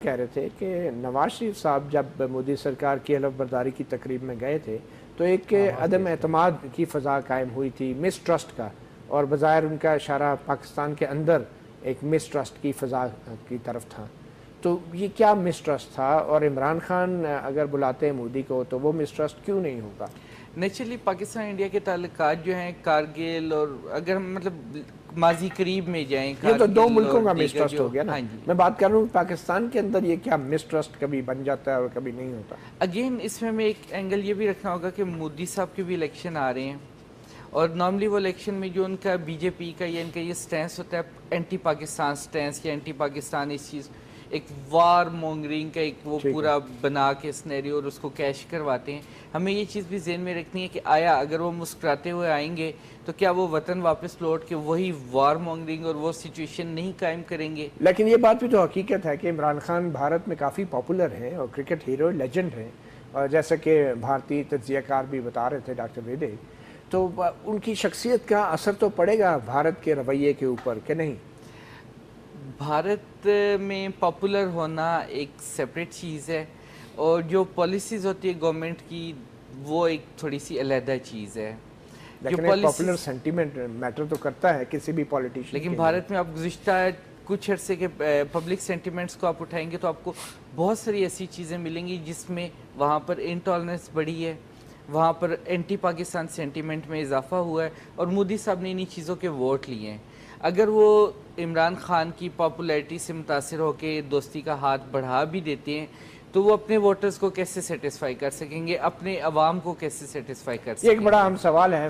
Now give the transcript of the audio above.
کہہ رہے تھے کہ نواز شریف صاحب جب مودی سرکار کی حلف برداری کی تقریب میں گئے تھے تو ایک عدم اعتماد کی فضا قائم ہوئی تھی، مس ٹرسٹ کا، اور بظاہر ان کا اشارہ پاکستان کے اندر ایک مس ٹرسٹ کی فضا کی طرف تھا. تو یہ کیا مس ٹرسٹ تھا، اور عمران خان اگر بلاتے ہیں مودی کو تو وہ مس ٹرسٹ کیوں نہیں ہوگا؟ نیچرلی پاکستان انڈیا کے تعلقات جو ہیں کارگل، اور اگر ہم مطلب ماضی قریب میں جائیں، یہ تو دو ملکوں کا مس دیگر ٹرسٹ ہو گیا نا. ہاں جی، میں بات کر رہا ہوں پاکستان کے اندر یہ کیا مس ٹرسٹ کبھی بن جاتا ہے اور کبھی نہیں ہوتا؟ اگین اس میں ہمیں ایک اینگل یہ بھی رکھنا ہوگا کہ مودی صاحب کے بھی الیکشن آ رہے ہیں، اور نارملی وہ الیکشن میں جو ان کا بی جے پی کا یا ان کا یہ سٹینس ہوتا ہے اینٹی پاکستان سٹینس، یا اینٹی پاکستان اس چیز ایک وار مونگرنگ کا ایک وہ پورا بنا کے سنیریو اور اس کو کیش کرواتے ہیں. ہمیں یہ چیز بھی ذہن میں رکھنی ہے کہ آیا اگر وہ مسکراتے ہوئے آئیں گے تو کیا وہ وطن واپس لوٹ کے وہی وار مونگرنگ اور وہ سچویشن نہیں قائم کریں گے؟ لیکن یہ بات بھی تو حقیقت ہے کہ عمران خان بھارت میں کافی پاپولر ہیں اور کرکٹ ہیرو لیجنڈ ہیں، اور جیسا کہ بھارتی تجزیہ کار بھی بتا رہے تھے ڈاکٹر ویدے، تو ان کی شخصیت کا اثر تو پڑے گا بھارت کے رویے کے اوپر کہ نہیں؟ بھارت میں پاپولر ہونا ایک سیپریٹ چیز ہے، اور جو پالیسیز ہوتی ہے گورنمنٹ کی وہ ایک تھوڑی سی علیحدہ چیز ہے. لیکن ایک پاپولر سینٹیمنٹ میٹر تو کرتا ہے کسی بھی پولیٹیشین. لیکن بھارت میں آپ گزشتہ کچھ عرصے کے پبلک سینٹیمنٹس کو آپ اٹھائیں گے تو آپ کو بہت ساری ایسی چیزیں ملیں گی جس میں وہاں پر انٹالرنس بڑھی ہے، وہاں پر اینٹی پاکستان سینٹیمنٹ میں اضافہ ہوا ہے، اور مودی صاحب نے انہی چیزوں کے ووٹ لیے ہیں. اگر وہ عمران خان کی پاپولیرٹی سے متاثر ہو کے دوستی کا ہاتھ بڑھا بھی دیتے ہیں تو وہ اپنے ووٹرز کو کیسے سیٹسفائی کر سکیں گے، اپنے عوام کو کیسے سیٹسفائی کر سکیں گے؟ یہ ایک بڑا اہم سوال ہے.